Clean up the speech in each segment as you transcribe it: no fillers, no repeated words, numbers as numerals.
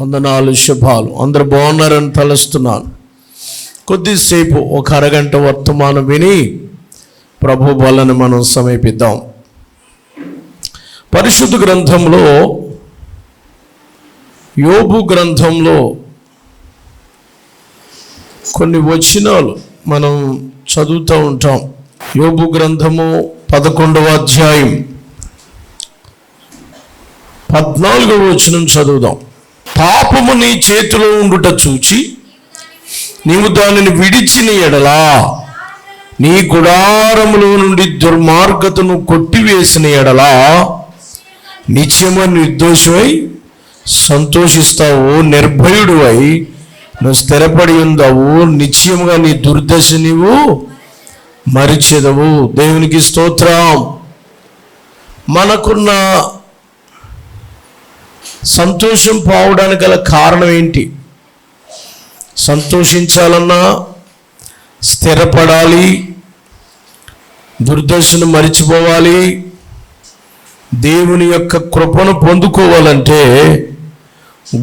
వందనాలు, శుభాలు. అందరూ బాగున్నారని తలుస్తున్నాను. కొద్దిసేపు ఒక అరగంట వర్తమానం విని ప్రభు బలను మనం సమీపిద్దాం. పరిశుద్ధ గ్రంథంలో, యోబు గ్రంథంలో కొన్ని వచనాలు మనం చదువుతూ ఉంటాం. యోబు గ్రంథము 11వ అధ్యాయం 14వ వచనం చదువుదాం. పాపము నీ చేతిలో ఉండుట చూచి నీవు దానిని విడిచిన ఎడలా, నీ గుడారములో నుండి దుర్మార్గతను కొట్టివేసిన ఎడలా నిత్యము నిర్దోషమై సంతోషిస్తావు, నిర్భయుడువై నువ్వు స్థిరపడి ఉందావు, నిత్యముగా నీ దుర్దశ నీవు మరిచెదవు. దేవునికి స్తోత్రం. మనకున్న సంతోషం పోవడానికి గల కారణం ఏంటి? సంతోషించాలన్నా స్థిరపడాలి, దుర్దశను మరిచిపోవాలి. దేవుని యొక్క కృపను పొందుకోవాలంటే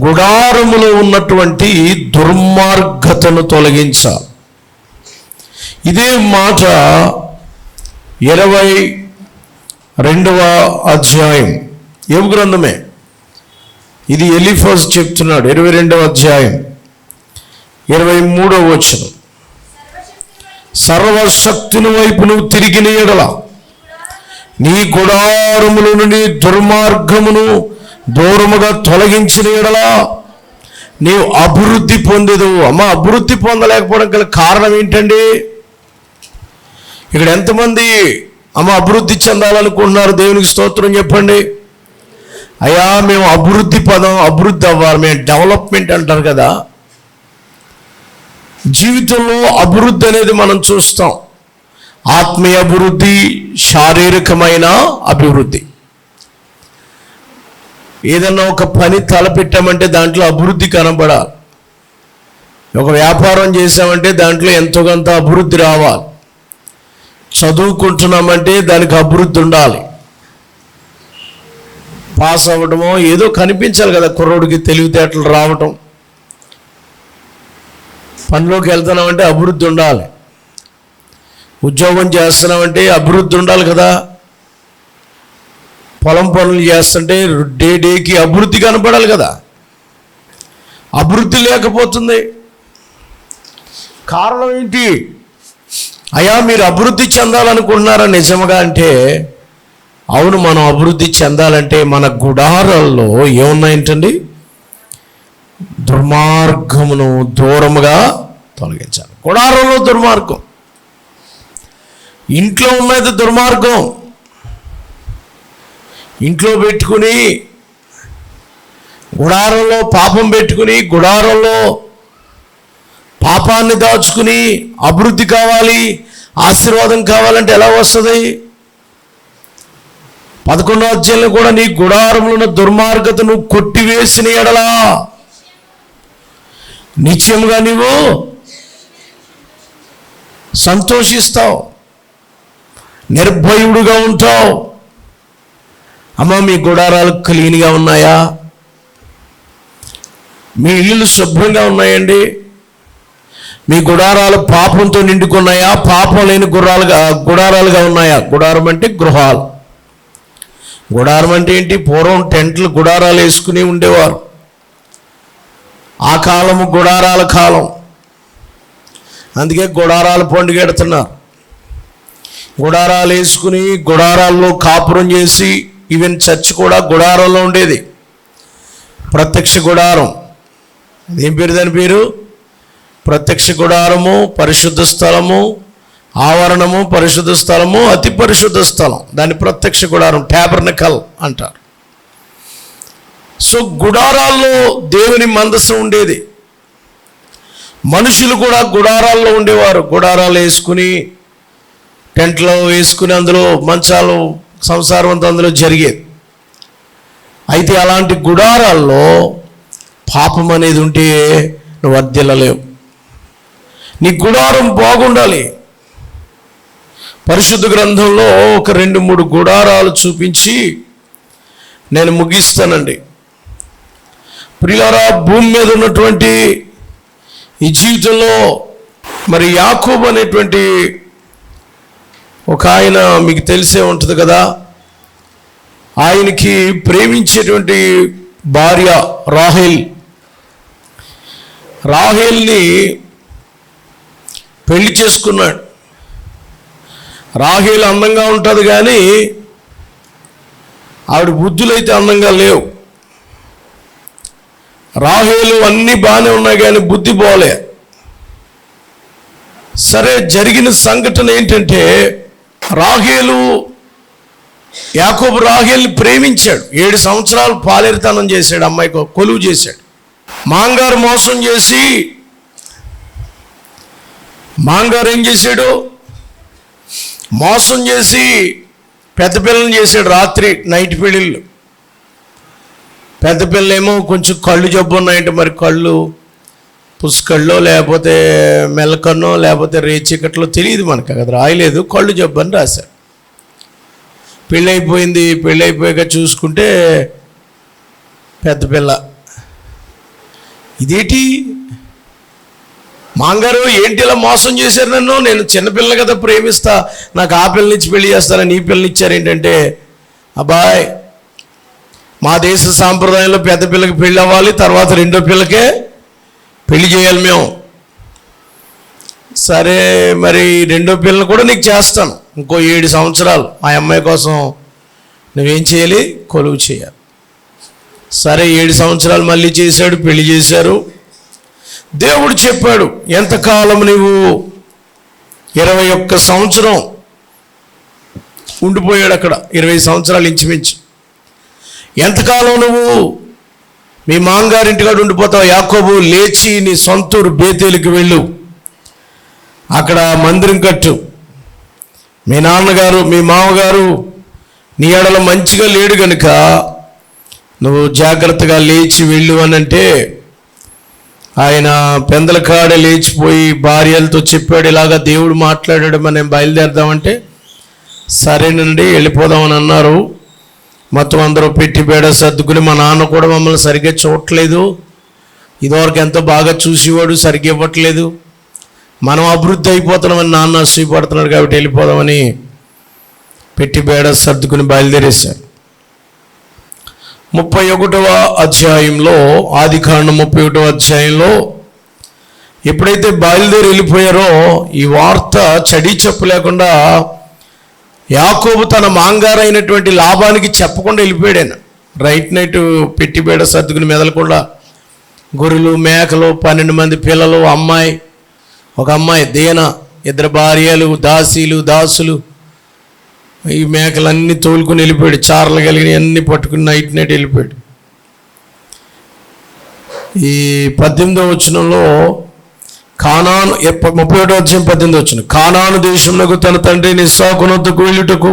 గుడారములో ఉన్నటువంటి దుర్మార్గతను తొలగించాలి. ఇదే మాట 22వ అధ్యాయం యోబు గ్రంథమే. ఇది ఎలీఫజ్ చెప్తున్నాడు. 22వ అధ్యాయం 23వ వచనం. సర్వశక్తుని వైపు నువ్వు తిరిగిన ఎడల నీ గుడారముల నుండి దుర్మార్గమును దూరముగా తొలగించిన ఎడల నీవు అభివృద్ధి పొందేదవు. అమ్మ, అభివృద్ధి పొందలేకపోవడం గల కారణం ఏంటండి? ఇక్కడ ఎంతమంది అభివృద్ధి చెందాలనుకుంటున్నారు? దేవునికి స్తోత్రం చెప్పండి. అయ్యా, మేము అభివృద్ధి అభివృద్ధి అవ్వాలి, మేము డెవలప్మెంట్ అంటారు కదా. జీవితంలో అభివృద్ధి అనేది మనం చూస్తాం. ఆత్మీయ అభివృద్ధి, శారీరకమైన అభివృద్ధి. ఏదన్నా ఒక పని తలపెట్టామంటే దాంట్లో అభివృద్ధి కనబడాలి. ఒక వ్యాపారం చేసామంటే దాంట్లో ఎంతో కొంత అభివృద్ధి రావాలి. చదువుకుంటున్నామంటే దానికి అభివృద్ధి ఉండాలి. పాస్ అవ్వడమో ఏదో కనిపించాలి కదా, కుర్రోడికి తెలివితేటలు రావటం. పనిలోకి వెళ్తున్నామంటే అభివృద్ధి ఉండాలి. ఉద్యోగం చేస్తున్నామంటే అభివృద్ధి ఉండాలి కదా. పొలం పనులు చేస్తుంటే డేకి అభివృద్ధి కనపడాలి కదా. అభివృద్ధి లేకపోతుంది. కారణం ఏంటి? అయ్యా, మీరు అభివృద్ధి చెందాలనుకుంటున్నారా నిజంగా అంటే? అవును, మనం అభివృద్ధి చెందాలంటే మన గుడారాల్లో ఏమున్నాయంటండి? దుర్మార్గమును దూరముగా తొలగించాలి. గుడారంలో దుర్మార్గం, ఇంట్లో ఉన్నది దుర్మార్గం. ఇంట్లో పెట్టుకుని గుడారంలో పాపం పెట్టుకుని, గుడారంలో పాపాన్ని దాచుకుని అభివృద్ధి కావాలి, ఆశీర్వాదం కావాలంటే ఎలా వస్తుంది? 11వ అధ్యాయంలో కూడా నీ గుడారంలో ఉన్న దుర్మార్గతను కొట్టివేసిన ఎడలా నిత్యముగా నీవు సంతోషిస్తావు, నిర్భయుడుగా ఉంటావు. అమ్మ, మీ గుడారాలు క్లీన్గా ఉన్నాయా? మీ ఇల్లులు శుభ్రంగా ఉన్నాయండి? మీ గుడారాలు పాపంతో నిండుకున్నాయా? పాపం లేని గుడారాలుగా ఉన్నాయా? గుడారం అంటే గృహాలు. గుడారం అంటే ఏంటి? పూర్వం టెంట్లు గుడారాలు వేసుకుని ఉండేవారు. ఆ కాలము గుడారాల కాలం. అందుకే గుడారాలు పండుగ ఎడుతున్నారు. గుడారాలు వేసుకుని గుడారాల్లో కాపురం చేసి, ఈవెన్ చర్చ్ కూడా గుడారంలో ఉండేది. ప్రత్యక్ష గుడారం. ఏం పేరు దాని పేరు? ప్రత్యక్ష గుడారము, పరిశుద్ధ స్థలము, ఆవరణము, పరిశుద్ధ స్థలము, అతి పరిశుద్ధ స్థలం. దాన్ని ప్రత్యక్ష గుడారం, ట్యాబర్నకల్ అంటారు. సో గుడారాల్లో దేవుని మందసం ఉండేది. మనుషులు కూడా గుడారాల్లో ఉండేవారు. గుడారాలు వేసుకుని, టెంట్లో వేసుకుని, అందులో మంచాలు, సంసారం అంతా అందులో జరిగేది. అయితే అలాంటి గుడారాల్లో పాపం అనేది ఉంటే నువ్వు వర్ధిల్లలేవు. నీ గుడారం బాగుండాలి. పరిశుద్ధ గ్రంథంలో ఒక 2-3 గుడారాలు చూపించి నేను ముగిస్తానండి. ప్రియులారా, భూమి మీద ఉన్నటువంటి ఈ జీవితంలో మరి యాకోబు అనేటువంటి ఒక ఆయన మీకు తెలిసే ఉంటుంది కదా. ఆయనకి ప్రేమించేటువంటి భార్య రాహేల్ని పెళ్లి చేసుకున్నాడు. రాహేల్ అందంగా ఉంటుంది కానీ ఆవిడ బుద్ధులైతే అందంగా లేవు. రాహేలు అన్నీ బాగానే ఉన్నాయి కానీ బుద్ధి పోలే. సరే, జరిగిన సంఘటన ఏంటంటే యాకోబు రాహేల్ని ప్రేమించాడు. 7 సంవత్సరాలు పాలేరుతనం చేశాడు, అమ్మాయికి కొలువు చేశాడు. మాంగారు మోసం చేసి మాంగారు ఏం చేశాడు, మోసం చేసి పెద్ద పిల్లల్ని చేశాడు. రాత్రి నైట్ పెళ్ళిళ్ళు. పెద్ద పిల్లలేమో కొంచెం కళ్ళు జబ్బు ఉన్నాయంటే, మరి కళ్ళు పుష్కళ్ళో లేకపోతే మెల్లకన్నో లేకపోతే రేచీకట్లో తెలియదు మనకు, కదా రాయలేదు, కళ్ళు జబ్బు అని రాశారు. పెళ్ళైపోయాక చూసుకుంటే పెద్ద పిల్ల. ఇదేంటి మాంగారు, ఏంటి ఇలా మోసం చేశారు నన్ను? నేను చిన్నపిల్ల కదా, ప్రేమిస్తా, నాకు ఆ పిల్లనిచ్చి పెళ్లి చేస్తానని ఈ పిల్లనిచ్చారు ఏంటంటే, అబ్బాయ్ మా దేశ సాంప్రదాయంలో పెద్ద పిల్లకి పెళ్ళి అవ్వాలి, తర్వాత రెండో పిల్లకే పెళ్లి చేయాలి మేము. సరే, మరి రెండో పిల్లని కూడా నీకు చేస్తాను, ఇంకో 7 సంవత్సరాలు ఆ అమ్మాయి కోసం నువ్వేం చేయాలి, కొలువు చేయాలి. సరే, 7 సంవత్సరాలు మళ్ళీ చేశాడు, పెళ్లి చేశారు. దేవుడు చెప్పాడు, ఎంతకాలం నువ్వు 21 సంవత్సరం ఉండిపోయాడు అక్కడ, 20 సంవత్సరాలు ఇంచుమించు. ఎంతకాలం నువ్వు మీ మాంగారింటికాడు ఉండిపోతావు? యాకోబు, లేచి నీ సొంతూరు బేతేలుకి వెళ్ళు, అక్కడ మందిరం కట్టు. మీ నాన్నగారు మీ మామగారు నీ ఎడల మంచిగా లేడు కనుక నువ్వు జాగ్రత్తగా లేచి వెళ్ళు అని అంటే, ఆయన పెందల కాడ లేచిపోయి భార్యలతో చెప్పాడు, ఇలాగా దేవుడు మాట్లాడాడు, మనం బయలుదేరదామంటే సరేనండి వెళ్ళిపోదామని అన్నారు. మొత్తం అందరూ పెట్టి బేడ సర్దుకుని, మా నాన్న కూడా మమ్మల్ని సరిగ్గా చూడట్లేదు, ఇదివరకు ఎంతో బాగా చూసేవాడు, సరిగ్గా ఇవ్వట్లేదు, మనం అభివృద్ధి అయిపోతున్నామని నాన్న అసూయపడుతున్నాడు కాబట్టి వెళ్ళిపోదామని పెట్టి బేడ సర్దుకుని బయలుదేరేశారు. 31వ అధ్యాయంలో, ఆదికాండం 31వ అధ్యాయంలో ఎప్పుడైతే బయలుదేరి వెళ్ళిపోయారో, ఈ వార్త చడి చెప్పు లేకుండా యాకోబు తన మాంగారైనటువంటి లాభానికి చెప్పకుండా వెళ్ళిపోయాడు. ఆయన నైట్ పెట్టి బేడ సర్దుకుని మెదలకుండా గొర్రెలు మేకలు 12 మంది పిల్లలు, ఒక అమ్మాయి దేన, 2 భార్యలు, దాసులు, ఈ మేకలన్నీ తోలుకుని వెళ్ళిపోయాడు. చారలు కలిగిన అన్నీ పట్టుకుని నైట్ వెళ్ళిపోయాడు. ఈ 18వ వచనంలో కానాను, 31వ అధ్యాయం 18వ వచనం, కానాను దేశంలో తన తండ్రిని ఇస్సాకునొద్దకు వెళ్ళుటకు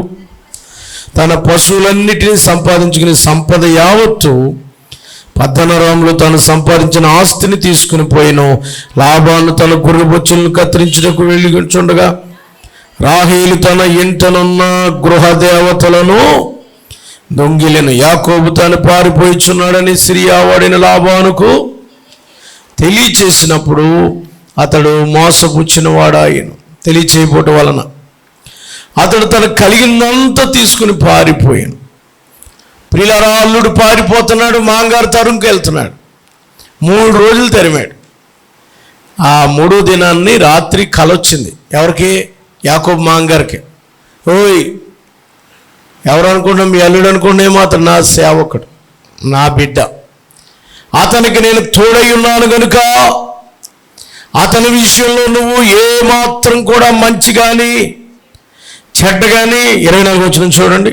తన పశువులన్నిటినీ సంపాదించుకుని సంపద యావత్తు పద్దనరాములు తను సంపాదించిన ఆస్తిని తీసుకుని పోయిన లాబాను తన గొర్రెబొచ్చులను కత్తిరించుటకు వెళ్ళిచుండగా రాహేలు తన ఇంటనున్న గృహదేవతలను దొంగిలను. యాకోబు తాను పారిపోయిచున్నాడని సిరియావాడిన లాబానుకు తెలియచేసినప్పుడు అతడు మోసపుచ్చిన వాడాయను. తెలియచేయబోటం వలన అతడు తనకు కలిగిందంతా తీసుకుని పారిపోయాను. ప్రియులారా, అల్లుడు పారిపోతున్నాడు, మాంగారు తరుముకు వెళ్తున్నాడు. 3 రోజులు తరిమాడు. ఆ 3వ దినాన్ని రాత్రి కలొచ్చింది. ఎవరికి? యాకోబు మాంగారికి. ఓయ్, ఎవరు అనుకుంటున్నాం? మీ అల్లుడు అనుకుంటున్నామో, అతను నా సేవకుడు, నా బిడ్డ, అతనికి నేను తోడై ఉన్నాను కనుక అతని విషయంలో నువ్వు ఏమాత్రం కూడా మంచి కానీ చెడ్డ కానీ. 24వ వచనం చూడండి.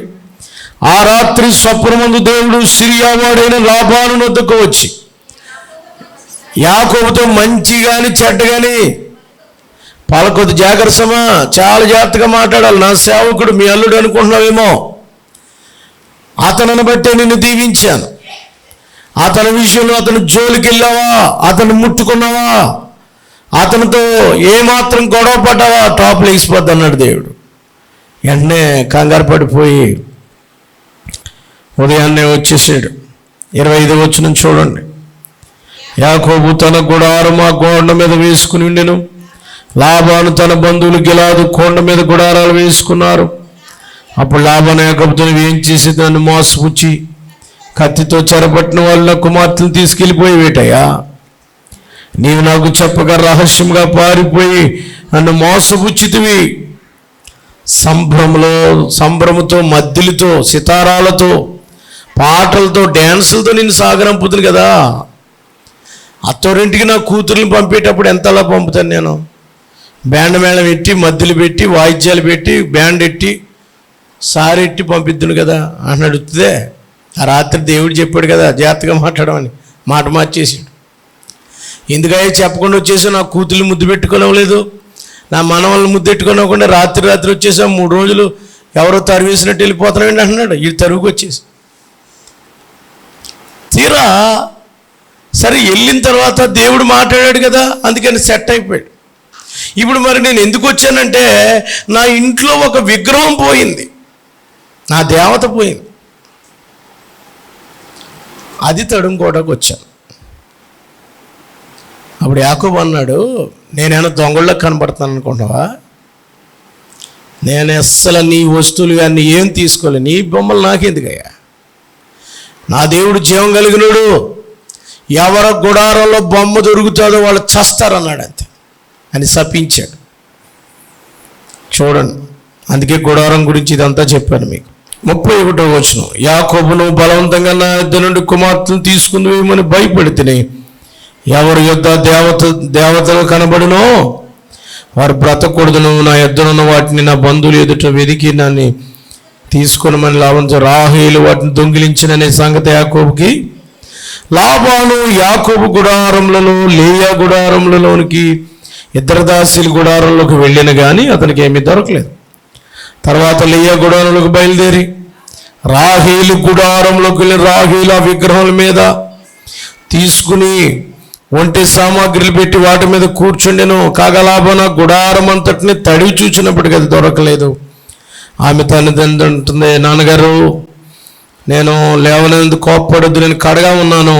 ఆ రాత్రి స్వప్నమందు దేవుడు సిరియావాడైన లాబాను వద్దకు వచ్చి యాకోబుతో మంచి కానీ చెడ్డ కానీ పలకొద్దు, జాగ్రత్తమా, చాలా జాగ్రత్తగా మాట్లాడాలి. నా సేవకుడు మీ అల్లుడు అనుకుంటున్నావేమో, అతనిని బట్టే నిన్ను దీవించాను. అతని విషయంలో అతను జోలికి వెళ్ళావా, అతను ముట్టుకున్నావా, అతనితో ఏమాత్రం గొడవ పడ్డావా, టాప్ లేచిపోద్ది అన్నాడు దేవుడు. వెంటనే కంగారు పడిపోయి ఉదయాన్నే వచ్చేసాడు. 25వ వచనం చూడండి. యాకోబు తన గుడారం ఆ కొండ మీద వేసుకుని ఉండెను. లాబాను తన బంధువులు గిలాదు కొండ మీద గుడారాలు వేసుకున్నారు. అప్పుడు లాబాను యాకోబుతో ఏం చేసి నన్ను మోసపుచ్చి కత్తితో చెరపట్టిన వాళ్ళ కుమార్తెను తీసుకెళ్ళిపోయి వేటయ్యా, నీవు నాకు చెప్పగా రహస్యంగా పారిపోయి నన్ను మోసపుచ్చితివి. సంభ్రమతో మద్దులతో సితారాలతో పాటలతో డ్యాన్సులతో నేను సాగరంపుతుంది కదా. అత్తోరింటికి నా కూతుర్ని పంపేటప్పుడు ఎంతలా పంపుతాను నేను? బ్యాండ్ మేళం పెట్టి, మద్దులు పెట్టి, వాయిద్యాలు పెట్టి, బ్యాండ్ ఎట్టి, సారెట్టి పంపిద్దును కదా అని అడుగుతుందే. ఆ రాత్రి దేవుడు చెప్పాడు కదా జాగ్రత్తగా మాట్లాడమని, మాట మార్చేసాడు. ఎందుకయ్యా చెప్పకుండా వచ్చేసావు? నా కూతుర్ని ముద్దు పెట్టుకోనవలేదు, నా మనవల్ని ముద్దు పెట్టుకోనవ్వకుండా రాత్రి వచ్చేసావు. 3 రోజులు ఎవరో తరివేసినట్టు వెళ్ళిపోతున్నామండి అంటున్నాడు. ఈ తరువుకు వచ్చేసి తీరా సరే వెళ్ళిన తర్వాత దేవుడు మాట్లాడాడు కదా, అందుకని సెట్ అయిపోయాడు. ఇప్పుడు మరి నేను ఎందుకు వచ్చానంటే నా ఇంట్లో ఒక విగ్రహం పోయింది, నా దేవత పోయింది, అది తడుముకోవడానికి వచ్చాను. అప్పుడు యాకోబు అన్నాడు, నేనేమైనా దొంగళ్ళకి కనబడుతున్నాను అనుకుంటావా? నేను అస్సలు నీ వస్తువులు కానీ ఏం తీసుకోలే, నీ బొమ్మలు నాకెందుకయ్యా? నా దేవుడు జీవం కలిగినోడు, ఎవరి గుడారంలో బొమ్మ దొరుకుతుందో వాళ్ళు చస్తారన్నాడు అంతే అని శపించాడు. చూడండి, అందుకే గుడారం గురించి ఇదంతా చెప్పాను మీకు. 31వ వచనం, యాకోబును బలవంతంగా నా యొద్ద నుండి కుమార్తెను తీసుకుందేమని భయపడితేనే ఎవరి యొద్ద దేవతలు కనబడునో వారు బ్రతకూడదును, నా యొద్దనున్న వాటిని నా బంధువులు ఎదుట వెదికి నన్ను తీసుకునమని లాభంతో రాహేలు వాటిని దొంగిలించిననే సంగతి యాకోబుకి. లాబాను యాకోబు గుడారంలో లేయా గుడారంలోనికి ఇద్దరు దాసీల గుడారంలోకి వెళ్ళిన కానీ అతనికి ఏమీ దొరకలేదు. తర్వాత లేయా గుడారంలోకి బయలుదేరి రాహేలు గుడారంలోకి వెళ్ళి రాహేలు ఆ విగ్రహాల మీద తీసుకుని ఒంటి సామాగ్రిలు పెట్టి వాటి మీద కూర్చుండెను. కాగా లాబాను గుడారం అంతటిని తడివి చూసినప్పటికీ అది దొరకలేదు. ఆమె తల్లిదండ్రులు అంటుంది, నాన్నగారు నేను లేవనందుకు కోప్పడొద్దు, నేను కడగా ఉన్నాను.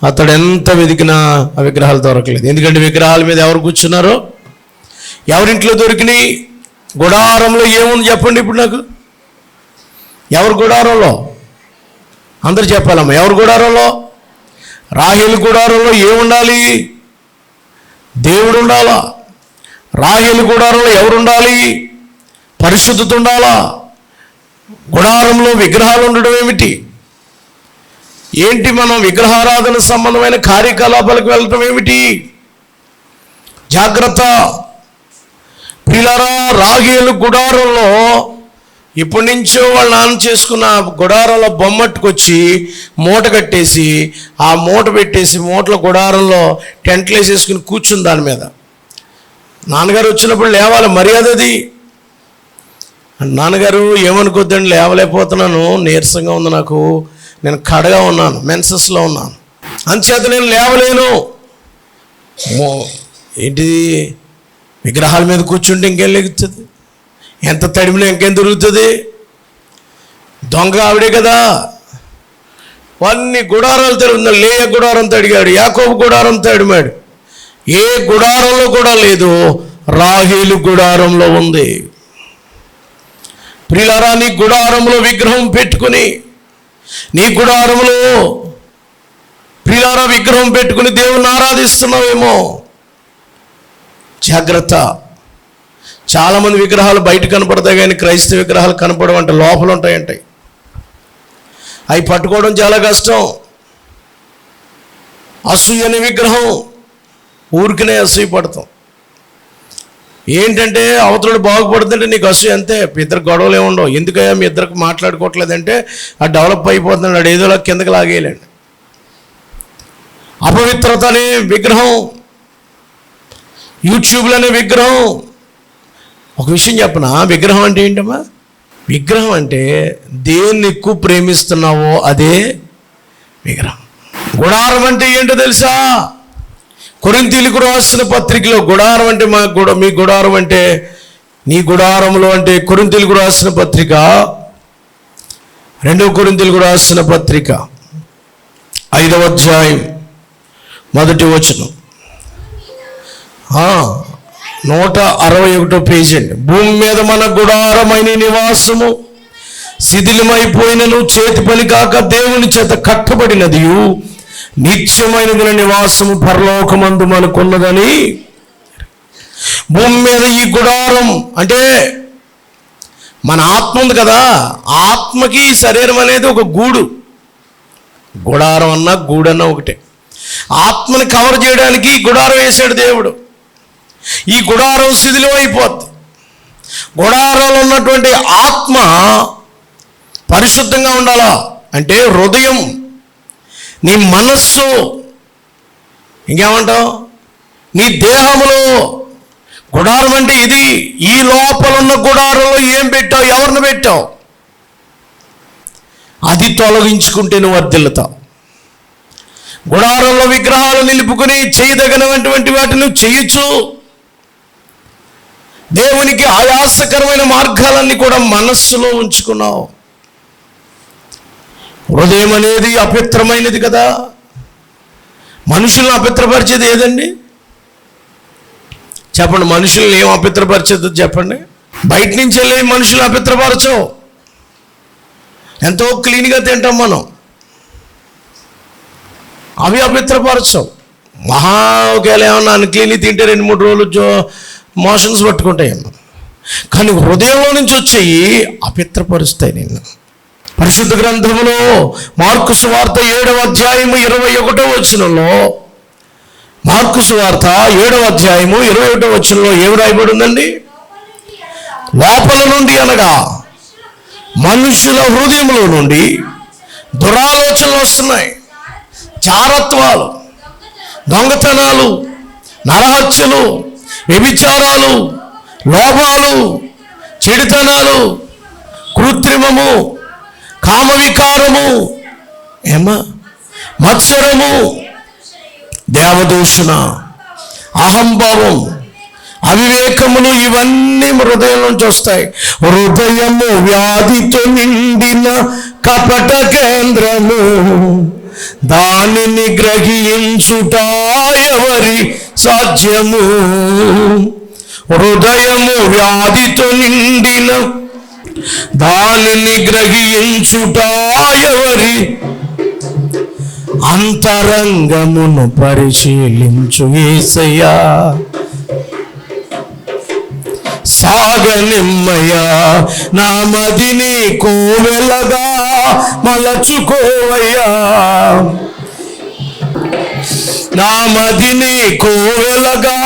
అతడు ఎంత వెతికినా ఆ విగ్రహాలు దొరకలేదు. ఎందుకంటే విగ్రహాల మీద ఎవరు కూర్చున్నారో, ఎవరింట్లో దొరికినాయి? గుడారంలో ఏముంది చెప్పండి ఇప్పుడు నాకు? ఎవరు గుడారంలో? అందరు చెప్పాలమ్మా, ఎవరు గుడారంలో? రాహేలు గుడారంలో ఏముండాలి? దేవుడు ఉండాలా. రాహేలు గుడారంలో ఎవరు ఉండాలి? పరిశుద్ధత ఉండాలా. గుడారంలో విగ్రహాలు ఉండడం ఏమిటి? ఏంటి మనం విగ్రహారాధన సంబంధమైన కార్యకలాపాలకు వెళ్ళటం ఏమిటి? జాగ్రత్త ప్రియులారా. రాహేలు గుడారంలో ఇప్పటి నుంచో వాళ్ళ నాన్న చేసుకున్న గుడారంలో బొమ్మట్టుకొచ్చి మూట కట్టేసి ఆ మూట పెట్టేసి మూటలో గుడారంలో టెంట్లు వేసేసుకుని కూర్చుని దాని మీద. నాన్నగారు వచ్చినప్పుడు లేవాలి, మర్యాద అది. నాన్నగారు ఏమనుకోద్దండి, లేవలేకపోతున్నాను, నీరసంగా ఉంది నాకు, నేను కడగా ఉన్నాను, మెన్సెస్లో ఉన్నాను, అంచేత నేను లేవలేను. ఏంటిది? విగ్రహాల మీద కూర్చుంటే ఇంకేం లెగుతుంది? ఎంత తడిమిలో ఇంకేం దొరుకుతుంది? దొంగ ఆవిడే కదా. అన్ని గుడారాలు తడిమిందా? లేయ గుడారం తడిగాడు, యాకోబు గుడారం తడిమాడు. ఏ గుడారంలో కూడా లేదు, రాహేలు గుడారంలో ఉంది. ప్రియులారా, నీ గుడారంలో విగ్రహం పెట్టుకుని, నీ గుడారంలో ప్రియులారా విగ్రహం పెట్టుకుని దేవుణ్ణి ఆరాధిస్తున్నావేమో. జాగ్రత్త. చాలామంది విగ్రహాలు బయట కనపడతాయి కానీ క్రైస్తవ విగ్రహాలు కనపడవంట, లోపల ఉంటాయంటాయి. అవి పట్టుకోవడం చాలా కష్టం. అసూయ అనే విగ్రహం, ఊరికనే అసూయ పడతాం. ఏంటంటే అవతలుడు బాగుపడుతుంటే నీకు అసూయ అంతే. ఇద్దరు గొడవలు ఏముండవు. ఎందుకయ్యా మీ ఇద్దరికి మాట్లాడుకోవట్లేదంటే ఆ డెవలప్ అయిపోతున్నాడు, వాడు ఏదోలా కిందకి లాగేయలేండి. అపవిత్రత అనే విగ్రహం, యూట్యూబ్లో అనే విగ్రహం. ఒక విషయం చెప్పనా, విగ్రహం అంటే ఏంటమ్మా? విగ్రహం అంటే దేన్ని ఎక్కువ ప్రేమిస్తున్నావో అదే విగ్రహం. గుడారం అంటే ఏంటో తెలుసా? కొరింథీయులకు రాసిన పత్రికలో గుడారం అంటే మీ గుడారం అంటే నీ గుడారంలో అంటే కొరింథీయులకు రాసిన పత్రిక 2 కొరింథీయులకు రాసిన పత్రిక 5వ అధ్యాయం మొదటి వచనం 161 పేజీ అండి. భూమి మీద మన గుడారమైన నివాసము శిథిలమైపోయినను చేతి పని కాక దేవుని చేత కట్టబడినది నిత్యమైన నివాసము పరలోకమందు మనకున్నదని. భూమి మీద ఈ గుడారం అంటే మన ఆత్మ ఉంది కదా, ఆత్మకి ఈ శరీరం అనేది ఒక గూడు. గుడారం అన్నా గూడన్నా ఒకటే. ఆత్మని కవర్ చేయడానికి ఈ గుడారం వేసాడు దేవుడు. ఈ గుడారం శిథిలం అయిపోద్ది. గుడారంలో ఉన్నటువంటి ఆత్మ పరిశుద్ధంగా ఉండాలా అంటే హృదయం, నీ మనస్సు, ఇంకేమంటావు, నీ దేహంలో. గుడారం అంటే ఇది. ఈ లోపల ఉన్న గుడారంలో ఏం పెట్టావు, ఎవరిని పెట్టావు, అది తొలగించుకుంటే నువ్వు వర్ధిల్లుతావు. గుడారంలో విగ్రహాలు నిలుపుకుని చేయదగినటువంటి వాటిని నువ్వు చేయొచ్చు. దేవునికి ఆయాసకరమైన మార్గాలన్నీ కూడా మనస్సులో ఉంచుకున్నావు. హృదయం అనేది అపవిత్రమైనది కదా. మనుషులను అపవిత్రపరిచేది ఏదండి చెప్పండి? మనుషులను ఏం అపవిత్రపరిచేది చెప్పండి? బయట నుంచి వెళ్ళి మనుషులను అపవిత్రపరచవు. ఎంతో క్లీన్గా తింటాం మనం, అవి అపవిత్రపరచవు. ఒకవేళ ఏమన్నా అన్క్లీన్ తింటే 2-3 రోజులు మోషన్స్ పట్టుకుంటాయేమో, కానీ హృదయంలో నుంచి వచ్చేవి అపవిత్రపరుస్తాయి నిన్ను. పరిశుద్ధ గ్రంథంలో మార్కు సువార్త 7వ అధ్యాయము 21వ వచనంలో, మార్కు సువార్త 7వ అధ్యాయము 21వ వచనంలో ఏమి రాయబడి ఉందండి? లోపల నుండి అనగా మనుషుల హృదయంలో నుండి దురాలోచనలు వస్తున్నాయి. జారత్వాలు, దొంగతనాలు, నరహత్యలు, వ్యభిచారాలు, లోభాలు, చెడుతనాలు, కృత్రిమము, కామవికారము, మత్సరము, దేవదూషణ, అహంభావం, అవివేకములు, ఇవన్నీ హృదయం నుంచి వస్తాయి. హృదయము వ్యాధితో నిండిన కపట కేంద్రము, దానిని గ్రహించుట ఎవరి సాధ్యము. హృదయము వ్యాధితో నిండిన దానిని గ్రహించుట ఎవరి. అంతరంగమును పరిశీలించు యేసయ్యా, సాగనిమ్మయ్యా, నా మదిని కోవెలగా మలచుకోవయ్యా, నా మదిని కోవెలగా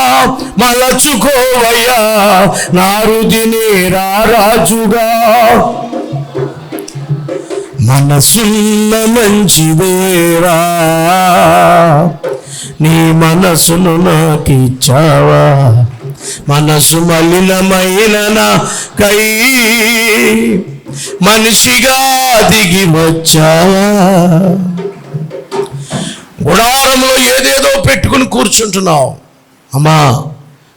మలచుకోవయ్యా, నా రుదిని రారాజుగా. మనసున్న మంచిదేరా, నీ మనసును నాకిచ్చావా, మనసు మలినమైన నాకై మనిషిగా దిగి వచ్చావా. గుడారంలో ఏదేదో పెట్టుకుని కూర్చుంటున్నావు. అమ్మా,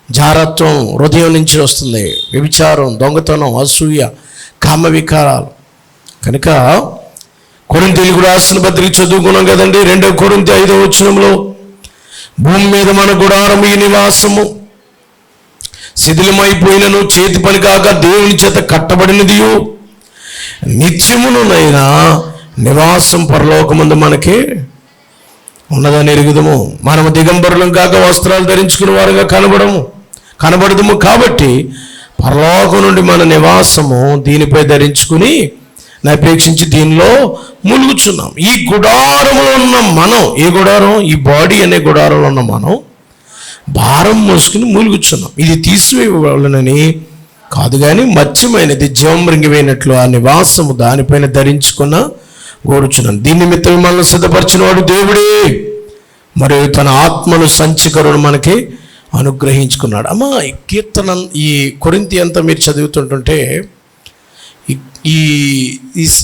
జారత్వం హృదయం నుంచి వస్తుంది. వ్యభిచారం, దొంగతనం, అసూయ, కామ వికారాలు. కనుక కొరింథీయులకు రాసిన పత్రిక చదువుకున్నాం కదండి, 2 కొరింథీ 5వ వచనంలో, భూమి మీద మన గుడారము ఈ నివాసము శిథిలమైపోయినను చేతి పని కాక దేవుని చేత కట్టబడినది నిత్యమునైనా నివాసం పరలోకమందు మనకి ఉన్నదని ఎరుగుదము. మనము దిగంబరులం కాక వస్త్రాలు ధరించుకునే వారుగా కనబడదుము. కాబట్టి పరలోకం నుండి మన నివాసము దీనిపై ధరించుకుని అపేక్షించి దీనిలో ములుగుచున్నాం. ఈ గుడారంలో ఉన్న మనం, ఏ గుడారం? ఈ బాడీ అనే గుడారంలో ఉన్న మనం భారం మోసుకుని మూలుగుచున్నాం. ఇది తీసివేయవలనని కాదు, కానీ మత్స్యమైనది జీవమృంగిపోయినట్లు ఆ నివాసము దానిపైన ధరించుకున్న కోరుచున్నాను. దీని నిమిత్తం మనల్ని సిద్ధపరిచిన వాడు దేవుడే, మరియు తన ఆత్మను సంచికరుడు మనకి అనుగ్రహించుకున్నాడు. అమ్మా, ఈ కీర్తన, ఈ కొరింథీ అంతా మీరు చదువుతుంటుంటే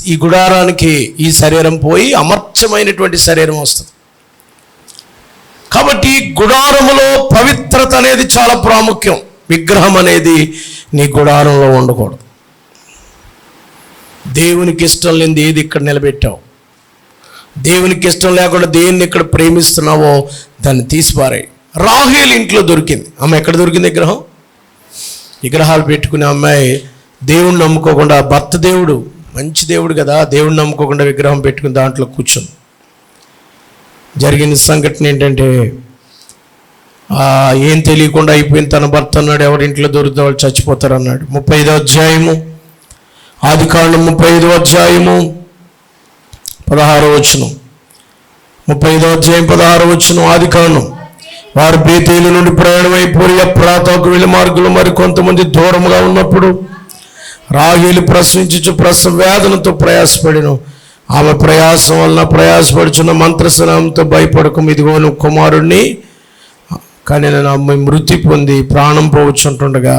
ఈ గుడారానికి ఈ శరీరం పోయి అమర్చమైనటువంటి శరీరం వస్తుంది. కాబట్టి గుడారములో పవిత్రత అనేది చాలా ప్రాముఖ్యం. విగ్రహం అనేది నీ గుడారంలో ఉండకూడదు. దేవునికి ఇష్టం లేనిది ఏది ఇక్కడ నిలబెట్టావు, దేవునికి ఇష్టం లేకుండా దేన్ని ఇక్కడ ప్రేమిస్తున్నావో దాన్ని తీసిపారాయి. రాహేలు ఇంట్లో దొరికింది. ఆమె ఎక్కడ దొరికింది? విగ్రహాలు పెట్టుకునే అమ్మాయి, దేవుణ్ణి నమ్ముకోకుండా, భర్త దేవుడు మంచి దేవుడు కదా, దేవుణ్ణి నమ్ముకోకుండా విగ్రహం పెట్టుకుని దాంట్లో కూర్చుంది. జరిగిన సంఘటన ఏంటంటే, ఏం తెలియకుండా అయిపోయింది. తన భర్త అన్నాడు, ఎవరింట్లో దొరికితే వాళ్ళు చచ్చిపోతారు అన్నాడు. 35వ అధ్యాయము, ఆదికాండం 35వ అధ్యాయము 16వ వచనం. 35వ అధ్యాయం 16వ వచనం, ఆదికాండం. వారు బేతేలు నుండి ప్రయాణమైపోయి ఎఫ్రాతాకు వెళ్ళే మార్గంలో మరి కొంతమంది దూరంగా ఉన్నప్పుడు రాహేలు ప్రసవించు ప్రసవ వేదనతో ప్రయాసపడెను. ఆమె ప్రయాసం వలన ప్రయాసపడుచున్న మంత్రస్నామంతో భయపడకం, ఇదిగోను కుమారుణ్ణి కానీ నేను అమ్మాయి మృతి పొంది ప్రాణం పోవచ్చుంటుండగా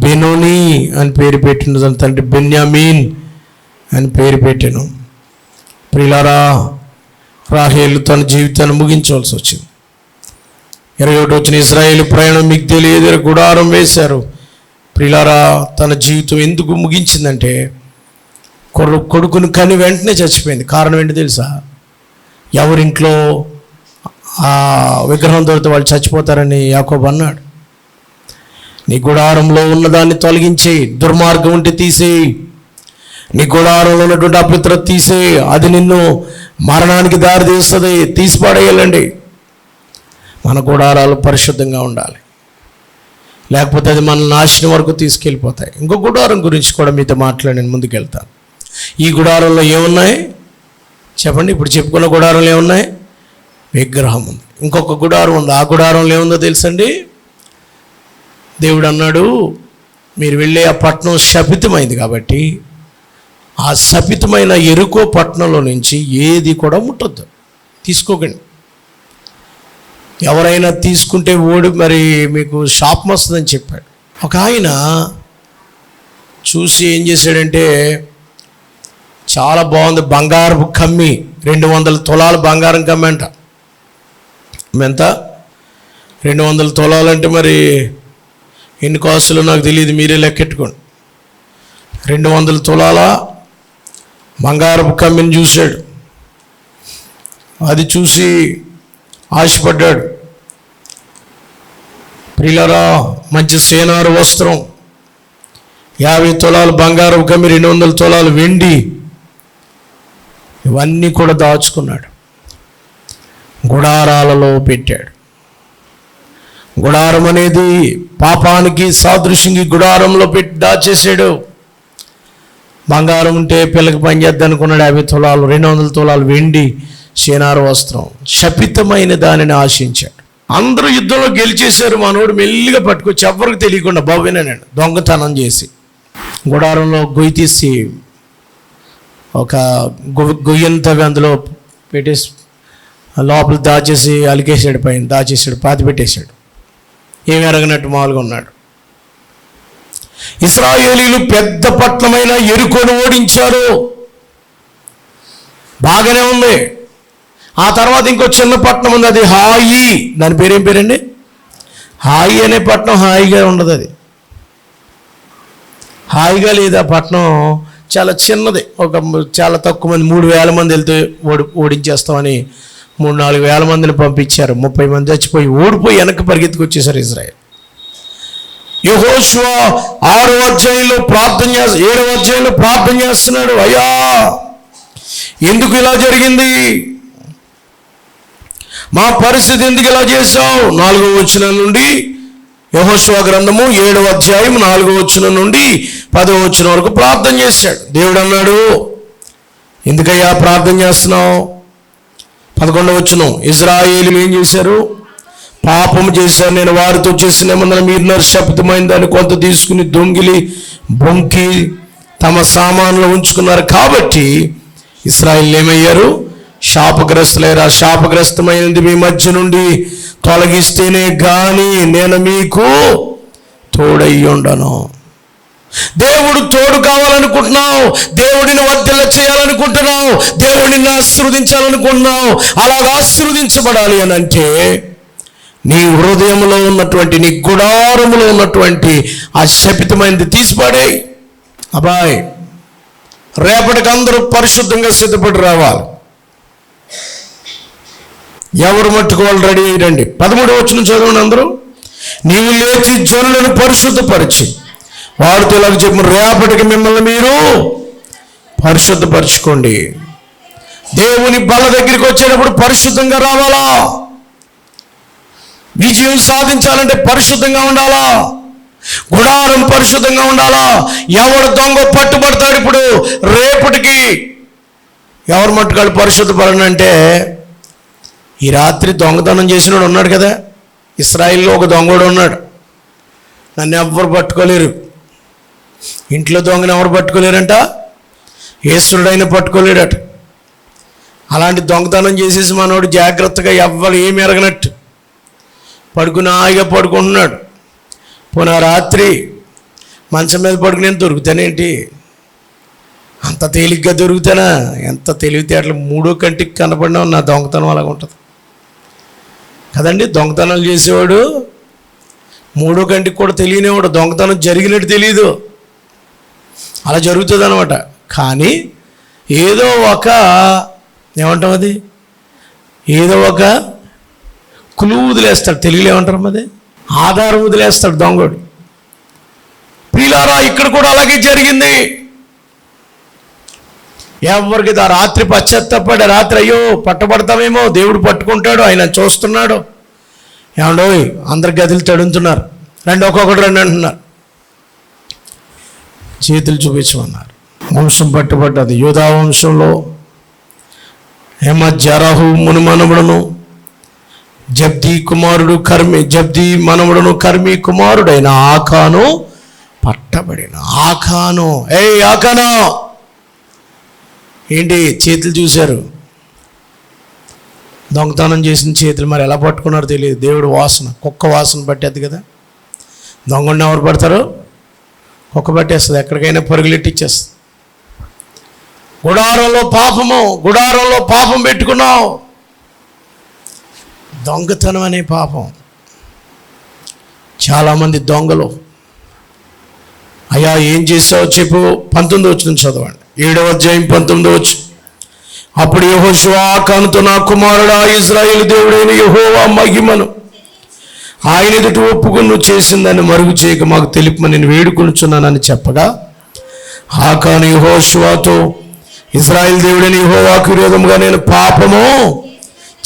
బెనోని అని పేరు పెట్టిన తన తండ్రి బెన్యామీన్ అని పేరు పెట్టాను. ప్రియులారా, రాహేలు తన జీవితాన్ని ముగించవలసి వచ్చింది. 21 వచ్చిన ఇశ్రాయేలు ప్రయాణం మిగ్దోలు ఎదురు గుడారం వేశారు. ప్రియులారా, తన జీవితం ఎందుకు ముగించిందంటే, కొడుకుని కని వెంటనే చచ్చిపోయింది. కారణం ఏంటి తెలుసా? ఎవరింట్లో ఆ విగ్రహం దొరికితే వాళ్ళు చచ్చిపోతారని యాకోబు అన్నాడు. నీ గుడారంలో ఉన్నదాన్ని తొలగించేయి, దుర్మార్గం ఉంటే తీసేయి, నీ గుడారంలో ఉన్నటువంటి అపవిత్రత తీసేయి, అది నిన్ను మరణానికి దారి తీస్తుంది, తీసిపాడేయాలండి. మన గుడారాలు పరిశుద్ధంగా ఉండాలి, లేకపోతే అది మన నాశనం వరకు తీసుకెళ్ళిపోతాయి. ఇంకో గుడారం గురించి కూడా మీతో మాట్లాడి నేను ముందుకెళ్తాను. ఈ గుడారంలో ఏమున్నాయి చెప్పండి? ఇప్పుడు చెప్పుకున్న గుడారంలో ఏమున్నాయి? విగ్రహం ఉంది. ఇంకొక గుడారం ఉంది. ఆ గుడారంలో ఏముందో తెలుసండి? దేవుడు అన్నాడు, మీరు వెళ్ళే ఆ పట్టణం శపితమైంది కాబట్టి ఆ శపితమైన ఎరుకో పట్టణంలో నుంచి ఏది కూడా ముట్టొద్దు, తీసుకోకండి. ఎవరైనా తీసుకుంటే మరి మీకు శాపం వస్తుందని చెప్పాడు. ఒక ఆయన చూసి ఏం చేశాడంటే, చాలా బాగుంది, బంగారపు కమ్మి, 200 తులాల బంగారం కమ్మి అంట. ఎంత? 200 తులాలంటే మరి ఎన్ని కాసులు నాకు తెలియదు, మీరే లెక్కెట్టుకోండి. 200 తులాల బంగారపు కమ్మిని చూశాడు. అది చూసి ఆశపడ్డాడు. ప్రియులారా, మంచి సేనారు వస్త్రం, 50 తులాలు బంగారపు కమ్మి, 200 తులాలు వెండి, ఇవన్నీ కూడా దాచుకున్నాడు, గుడారాలలో పెట్టాడు. గుడారం అనేది పాపానికి సాదృశ్యంగా గుడారంలో పెట్టి దాచేసాడు. బంగారం ఉంటే పిల్లకి పనిచేద్దాం అనుకున్నాడు. 50 తులాలు, 200 తులాలు వెండి, సేనారు వస్త్రం, శపితమైన దానిని ఆశించాడు. అందరూ యుద్ధంలో గెలిచేశారు. మనోడు మెల్లిగా పట్టుకొచ్చి ఎవరికి తెలియకుండా బాబేనాడు దొంగతనం చేసి గుడారంలో గొయ్యి తీసి ఒక గొయ్యంతగా అందులో పెట్టేసి లోపల దాచేసి అలికేసాడు, పైన దాచేసాడు, పాతి పెట్టేశాడు. ఏమి ఎరగనట్టు మామూలుగా ఉన్నాడు. ఇశ్రాయేలీలు పెద్ద పట్టణమైన యెరికోను ఓడించారు, బాగానే ఉంది. ఆ తర్వాత ఇంకో చిన్న పట్టణం ఉంది, అది హాయి. దాని పేరేం పేరండి? హాయి అనే పట్టణం హాయిగా ఉండదు, అది హాయిగా లేదు. ఆ పట్టణం చాలా చిన్నది, చాలా తక్కువ మంది, 3,000 మంది వెళ్తే ఓడించేస్తామని 3-4 వేల మందిని పంపించారు. 30 మంది చచ్చిపోయి ఓడిపోయి వెనక్కి పరిగెత్తుకు వచ్చేసారు ఇశ్రాయేల్. యెహోషువ 6వ అధ్యాయంలో 7వ అధ్యాయంలో ప్రార్థన చేస్తున్నాడు, అయ్యా ఎందుకు ఇలా జరిగింది, మా పరిస్థితి ఎందుకు ఇలా చేశావు? 4వ వచనం నుండి యెహోషువ గ్రంథము 7వ అధ్యాయం 4వ వచనం నుండి 10వ వచనం వరకు ప్రార్థన చేశాడు. దేవుడు అన్నాడు, ఎందుకయ్యా ప్రార్థన చేస్తున్నావు? 11వ వచనం, ఇశ్రాయేలీయులు ఏం చేశారు? పాపం చేశారు, నేను వారితో చేసిన నిబంధన మీరు శపితమైన దాన్ని కొంత తీసుకుని దొంగిలి బొంకి తమ సామాన్లు ఉంచుకున్నారు. కాబట్టి ఇశ్రాయేలీయులు ఏమయ్యారు? శాపగ్రస్తులయ్యారు. శాపగ్రస్తమైనది మీ మధ్య నుండి తొలగిస్తేనే గాని నేను మీకు తోడై ఉండను. దేవుడు తోడు కావాలనుకుంటున్నావు, దేవుడిని వర్ధిల్ల చేయాలనుకుంటున్నావు, దేవుడిని ఆశీర్వదించాలనుకుంటున్నావు. అలాగ ఆశీర్వదించబడాలి అని అంటే నీ హృదయంలో ఉన్నటువంటి, నీ గుడారములో ఉన్నటువంటి ఆ శపితమైనది తీసిపడేయి. అబ్బాయి, రేపటికి అందరూ పరిశుద్ధంగా సిద్ధపడి రావాలి. ఎవరు మట్టుకు వాళ్ళు రెడీ అయ్యండి. 13వ వచనం చదవండి అందరూ. నీవు లేచి జనులను పరిశుద్ధపరిచి, వాడితో ఇలాగ చెప్పు, రేపటికి మిమ్మల్ని మీరు పరిశుద్ధపరచుకోండి. దేవుని బల దగ్గరికి వచ్చేటప్పుడు పరిశుద్ధంగా రావాలా. విజయం సాధించాలంటే పరిశుద్ధంగా ఉండాలా. గుడారం పరిశుద్ధంగా ఉండాలా. ఎవడు దొంగ పట్టుబడతాడు ఇప్పుడు రేపటికి. ఎవరు మట్టుకాడు పరిశుద్ధపడనంటే, ఈ రాత్రి దొంగతనం చేసినోడు ఉన్నాడు కదా, ఇశ్రాయిల్లో ఒక దొంగడు ఉన్నాడు. నన్ను ఎవ్వరు పట్టుకోలేరు. ఇంట్లో దొంగను ఎవరు పట్టుకోలేరంట, యేసుడైనా పట్టుకోలేడట. అలాంటి దొంగతనం చేసేసి మనోడు జాగ్రత్తగా ఎవ్వరు ఏమి ఎరగనట్టు పడుకుని హాయిగా పడుకుంటున్నాడు. పోనా రాత్రి మంచం మీద పడుకుని నేను దొరుకుతానేంటి? అంత తేలిగ్గా దొరుకుతానా? ఎంత తెలివితేటలు, 3వ కంటికి కనపడినా నా దొంగతనం అలాగ ఉంటుంది కదండి. దొంగతనాలు చేసేవాడు 3వ కంటికి కూడా తెలియనివాడు, దొంగతనం జరిగినట్టు తెలియదు. అలా జరుగుతుంది అనమాట. కానీ ఏదో ఒక ఏమంటాం, అది ఏదో ఒక క్లూ వదిలేస్తాడు. తెలుగులో ఏమంటారు అది, ఆధారం వదిలేస్తాడు దొంగడు. ప్రియులారా, ఇక్కడ కూడా అలాగే జరిగింది. ఎవరికి ఆ రాత్రి పశ్చాత్తాపడి, రాత్రి అయ్యో పట్టబడతామేమో, దేవుడు పట్టుకుంటాడు, ఆయన చూస్తున్నాడు. ఏమండో అందరు గదిలు తడుతున్నారు, రండి ఒక్కొక్కటి రండి అంటున్నారు. చేతులు చూపించమన్నారు. వంశం పట్టుబడ్డది. యూదా వంశంలో జరహు మునుమనముడును, జబ్దీ కుమారుడు కర్మి, జబ్దీ మనముడును కర్మి కుమారుడైన ఆకాను పట్టబడిన. ఆకాను, ఆకాను ఏంటి చేతులు చూశారు, దొంగతనం చేసిన చేతులు. మరి ఎలా పట్టుకున్నారో తెలియదు. దేవుడు వాసన, కుక్క వాసన పట్టేది కదా. దొంగని ఎవరు పడతారు? కుక్క పట్టేస్తుంది, ఎక్కడికైనా పరుగులెట్టిచ్చేస్తుంది. గుడారంలో పాపం పెట్టుకున్నావు. దొంగతనం అనే పాపం. చాలామంది దొంగలు. అయ్యా ఏం చేసావు చెప్పు. 19వ వచనం చదవండి. 7వ అధ్యాయం 19వ వచనం. అప్పుడు యెహోషువ ఆకానుతో, నా కుమారుడా, ఇశ్రాయేలు దేవుడైన యెహోవా మహిమను ఆయన ఎదుట ఒప్పుకుని నువ్వు చేసిందని మరుగు చేయక మాకు తెలుపమని నేను వేడుకొనుచున్నానని చెప్పగా, ఆకాను యెహోషువతో, ఇశ్రాయేలు దేవుడైన యెహోవాకు విరోధముగా నేను పాపము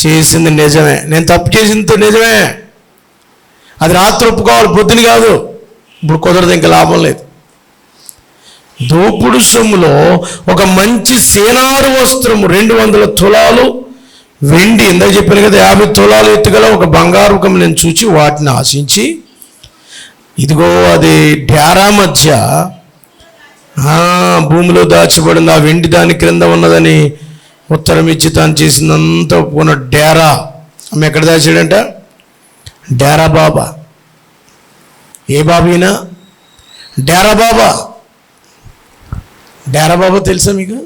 చేసింది నిజమే, నేను తప్పు చేసింది నిజమే. అది రాత్రి ఒప్పుకోవాలి, పొద్దున కాదు. ఇప్పుడు కుదరదు, ఇంకా లాభం లేదు. దోపుడు సొమ్ములో ఒక మంచి సేనారు వస్త్రము 200 తులాలు వెండి, ఇందాక చెప్పాను కదా, 50 తులాలు ఎత్తుగల ఒక బంగారు కమ్మ నేను చూచి వాటిని ఆశించి, ఇదిగో అది డేరా మధ్య భూమిలో దాచబడింది, ఆ వెండి దాని క్రింద ఉన్నదని ఉత్తరం ఇచ్చి తాను చేసిందంతా ఒప్పుకున్న. డేరా ఆమె ఎక్కడ దాచాడంట? డేరా బాబా. ఏ బాబీనా? డేరా బాబా. డేరా బాబా తెలుసా మీకు?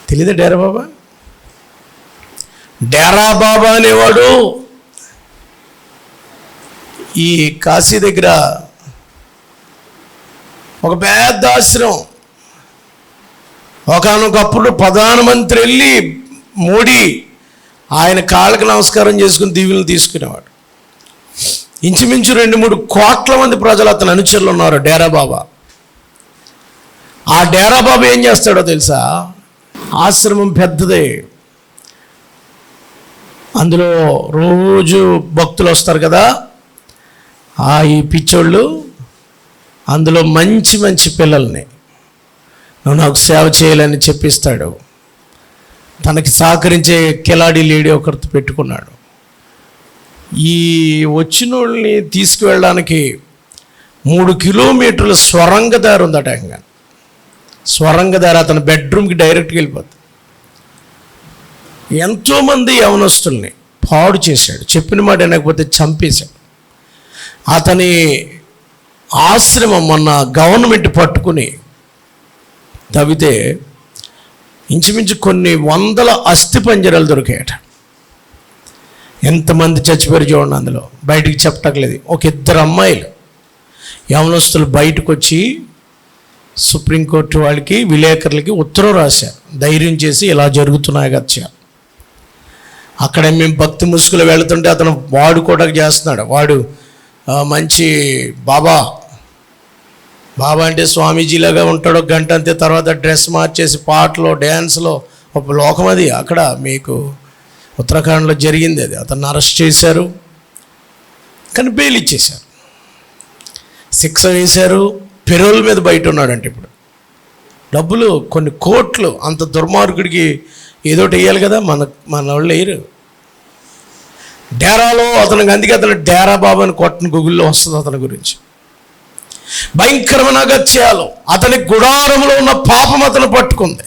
తెలీదా డేరా బాబా? డేరా బాబా అనేవాడు ఈ కాశీ దగ్గర ఒక పెద్ద ఆశ్రమం. ఒకనొకప్పుడు ప్రధానమంత్రి వెళ్ళి మోడీ ఆయన కాళ్ళకి నమస్కారం చేసుకుని దీవెనలు తీసుకునేవాడు. ఇంచుమించు 2-3 కోట్ల మంది ప్రజలు అతని అనుచరులు ఉన్నారు డేరా బాబా. ఆ డేరా బాబా ఏం చేస్తాడో తెలుసా? ఆశ్రమం పెద్దదే, అందులో రోజు భక్తులు వస్తారు కదా, ఈ పిచ్చోళ్ళు అందులో మంచి మంచి పిల్లల్ని నువ్వు నాకు సేవ చేయాలని చెప్పిస్తాడు. తనకి సహకరించే కిలాడి లేడీ ఒకరితో పెట్టుకున్నాడు. ఈ వచ్చిన వాళ్ళని తీసుకువెళ్ళడానికి 3 కిలోమీటర్ల స్వరంగ దారి ఉందట. ఇంకా స్వరంగ దారి అతని బెడ్రూమ్కి డైరెక్ట్గా వెళ్ళిపోతుంది. ఎంతోమంది యవనస్తుల్ని పాడు చేశాడు, చెప్పిన మాట వినకపోతే చంపేశాడు. అతని ఆశ్రమం మొన్న గవర్నమెంట్ పట్టుకుని తవ్వితే ఇంచుమించు కొన్ని 100 అస్థిపంజరాలు దొరికాయట. ఎంతమంది చచ్చిపోయారు చూడండి. అందులో బయటికి చెప్పటలేదు. ఒక 2 అమ్మాయిలు యవనస్తులు బయటకు వచ్చి సుప్రీంకోర్టు వాళ్ళకి, విలేకరులకి ఉత్తరం రాశారు, ధైర్యం చేసి ఇలా జరుగుతున్నాయి కదా. అక్కడ మేము భక్తి ముసుగులో వెళుతుంటే అతను వాడు కూడా చేస్తున్నాడు. వాడు మంచి బాబా అంటే స్వామీజీలాగా ఉంటాడు. ఒక గంట అంతే, తర్వాత డ్రెస్ మార్చేసి పాటలో డ్యాన్స్లో ఒక లోకం. అది అక్కడ మీకు ఉత్తరాఖండ్లో జరిగింది. అది అతన్ని అరెస్ట్ చేశారు, కానీ బెయిల్ ఇచ్చేశారు, శిక్ష వేశారు, పెరోల్ మీద బయట ఉన్నాడంటే. ఇప్పుడు డబ్బులు కొన్ని కోట్లు, అంత దుర్మార్గుడికి ఏదోటి వేయాలి కదా, మన వాళ్ళు వేయరు. డేరాలో అతనికి, అందుకే అతను డేరా బాబు అని కొట్టని గూగుల్లో వస్తుంది అతని గురించి. భయంకరమైన అగత్యాలు. అతని గుడారంలో ఉన్న పాపం అతను పట్టుకుంది.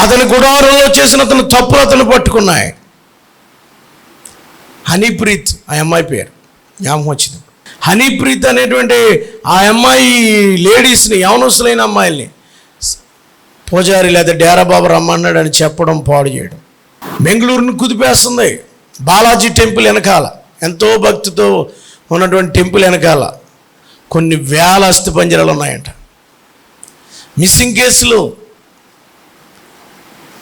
అతని గుడారంలో చేసిన అతని తప్పులు అతను పట్టుకున్నాయి. హనీప్రీత్ ఆ అమ్మాయి పేరు జ్ఞాపకం వచ్చింది. హనీప్రీత్ అనేటువంటి ఆ అమ్మాయి లేడీస్ని, యవనస్తులైన అమ్మాయిల్ని పూజారి లేదా డేరా బాబు రమ్మన్నాడు అని చెప్పడం, పాడు చేయడం. బెంగళూరుని కుదిపేస్తుంది. బాలాజీ టెంపుల్ వెనకాల, ఎంతో భక్తితో ఉన్నటువంటి టెంపుల్ వెనకాల కొన్ని వేల అస్థిపంజరాలు ఉన్నాయంట. మిస్సింగ్ కేసులు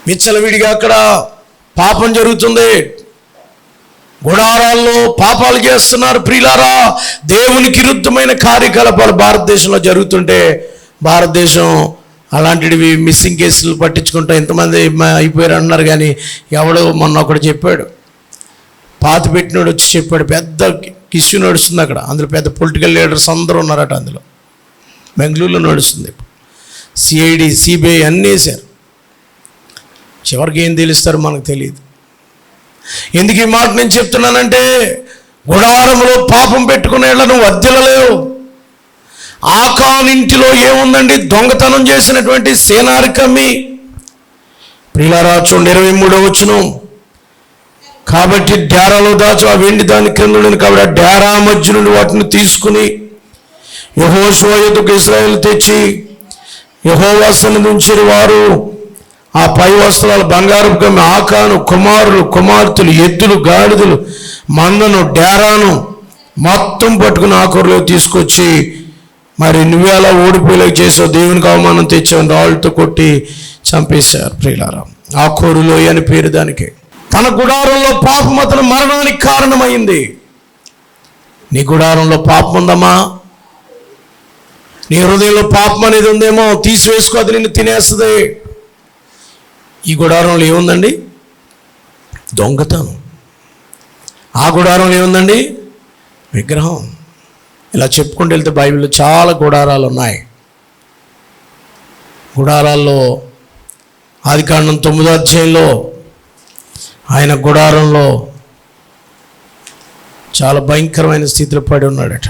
విచ్చలవిడిగా అక్కడ పాపం జరుగుతుంది. గుడారాల్లో పాపాలు చేస్తున్నారు. ప్రియులారా, దేవునికి విరుద్ధమైన కార్యకలాపాలు భారతదేశంలో జరుగుతుంటే, భారతదేశం అలాంటివి మిస్సింగ్ కేసులు పట్టించుకుంటూ ఎంతమంది అయిపోయారు అన్నారు. కానీ ఎవడో మొన్న ఒకడు చెప్పాడు, పాతి పెట్టినోడు వచ్చి చెప్పాడు, పెద్ద ఇష్యూ నడుస్తుంది అక్కడ. అందులో పెద్ద పొలిటికల్ లీడర్స్ అందరూ ఉన్నారట. అందులో బెంగళూరులో నడుస్తుంది. సిఐడి, సిబిఐ అన్నీ వేశారు. చివరికి ఏం తెలుస్తారు మనకు తెలియదు. ఎందుకు ఈ మాట నేను చెప్తున్నానంటే, గుడారంలో పాపం పెట్టుకునే నువ్వు వర్ధిల్లలేవు. ఆకానింటిలో ఏముందండి? దొంగతనం చేసినటువంటి సేనారికమ్మి. ప్రియులారా చూడండి 23వ వచనం. కాబట్టి డేరాలో దాచు ఆ వెండి దాని క్రింద ఉండేది. కాబట్టి ఆ డేరా మధ్య నుండి వాటిని తీసుకుని యెహోషువ యొద్దకు ఇశ్రాయేలు తెచ్చి యెహోవా సన్నిధిని ఉంచిన వారు ఆ పై వస్త్రాలు, బంగారపు కమ్మి, ఆకాను, కుమారులు, కుమార్తెలు, ఎద్దులు, గాడిదలు, మందను, డేరాను మొత్తం పట్టుకుని ఆకూరలో తీసుకొచ్చి, మరి నువ్వేలా ఓడిపోయేలాగా చేసావు, దేవునికి అవమానం తెచ్చావు, రాళ్ళతో కొట్టి చంపేశారు. ప్రియులారా, ఆకూరులోయ అని పేరు దానికి. తన గుడారంలో పాపం అతను మరణానికి కారణమైంది. నీ గుడారంలో పాపం ఉందమ్మా? నీ హృదయంలో పాపం అనేది ఉందేమో, తీసివేసుకో, అది నిన్ను తినేస్తుంది. ఈ గుడారంలో ఏముందండి? దొంగతనం. ఆ గుడారంలో ఏముందండి? విగ్రహం. ఇలా చెప్పుకుంటూ వెళ్తే బైబిల్లో చాలా గుడారాలు ఉన్నాయి. గుడారాల్లో ఆదికాండం 9వ అధ్యాయంలో ఆయన గుడారంలో చాలా భయంకరమైన స్థితిలో పడి ఉన్నాడట.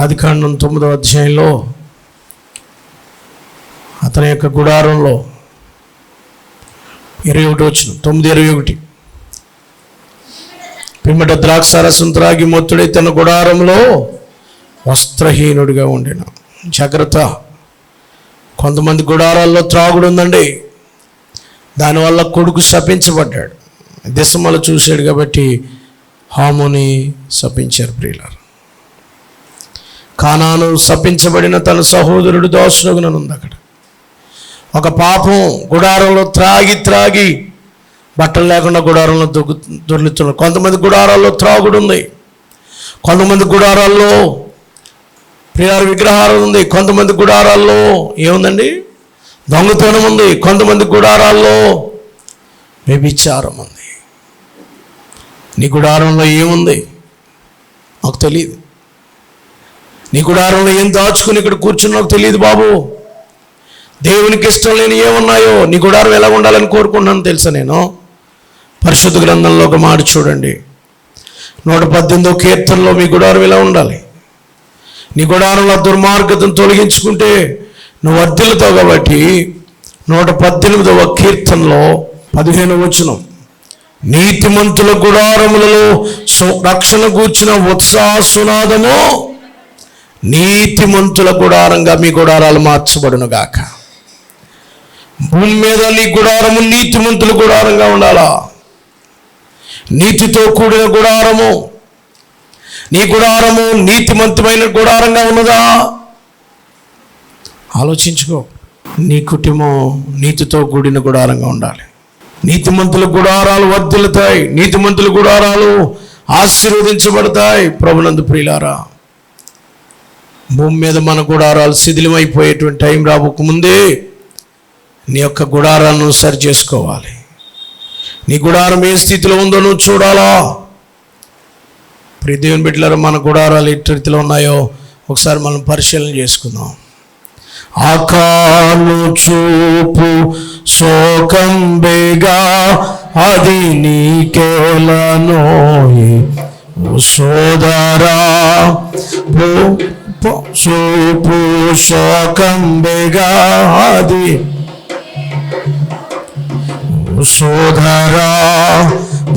ఆదికాండం 9వ అధ్యాయంలో అతని యొక్క గుడారంలో 21 వచనం, 9:21. పిమ్మట ద్రాక్షారసం త్రాగి మొత్తుడై తన గుడారంలో వస్త్రహీనుడిగా ఉండిన. జాగ్రత్త, కొంతమంది గుడారాల్లో త్రాగుడు ఉందండి. దానివల్ల కొడుకు శపించబడ్డాడు. దిశమల చూశాడు కాబట్టి హాముని శపించారు. ప్రియులారా, కానాను శపించబడిన తన సహోదరుడు దోషుడుగుననుంది. అక్కడ ఒక పాపం గుడారంలో త్రాగి బట్టలు లేకుండా గుడారంలో దొర్లుతున్నారు. కొంతమంది గుడారాల్లో త్రాగుడు ఉంది. కొంతమంది గుడారాల్లో ప్రియార విగ్రహాలు ఉంది. కొంతమంది గుడారాల్లో ఏముందండి? దొంగతనం ఉంది. కొంతమంది గుడారాల్లో వ్యభిచారం ఉంది. నీ గుడారంలో ఏముంది నాకు తెలియదు. నీ గుడారంలో ఏం దాచుకుని ఇక్కడ కూర్చున్నావు తెలియదు బాబు. దేవునికి ఇష్టం లేని ఏమున్నాయో. నీ గుడారం ఎలా ఉండాలని కోరుకుంటున్నాను తెలుసా? నేను పరిశుద్ధ గ్రంథంలో ఒక మాట చూడండి, 118వ కీర్తనలో మీ గుడారం ఎలా ఉండాలి? నీ గుడారంలో దుర్మార్గతను తొలగించుకుంటే నువ్వు వర్ధిల్లుతావు. కాబట్టి 118వ కీర్తనలో 15వ వచనం, నీతిమంతుల గుడారములలో రక్షణ గూర్చిన ఉత్సాహసునాదము నీతిమంతుల గుడారంగా మీ గుడారాలు మార్చబడును గాక. భూమి మీద నీ గుడారము నీతిమంతుల గుడారంగా ఉండాలా? నీతితో కూడిన గుడారము. నీ గుడారము నీతిమంతమైన గుడారంగా ఉన్నదా? ఆలోచించుకో. నీ కుటుంబం నీతితో కూడిన గుడారంగా ఉండాలి. నీతిమంతుల గుడారాలు వర్ధిల్లుతాయి, నీతిమంతుల గుడారాలు ఆశీర్వదించబడతాయి. ప్రభునందు ప్రియులారా, భూమి మీద మన గుడారాలు శిథిలమైపోయేటువంటి టైం రాబోకముందే నీ యొక్క గుడారాలను సరి చేసుకోవాలి. నీ గుడారం ఏ స్థితిలో ఉందో నువ్వు చూడాలా. ప్రియ దేవుని బిడ్డలారా, మన గుడారాలు ఎట్టి రీతిలో ఉన్నాయో ఒకసారి మనం పరిశీలన చేసుకుందాం. ఆకాలు చూపు శోకం బేగా అది నీకేలను సోదరా, చూపు శోకం బేగా అది సోదరా,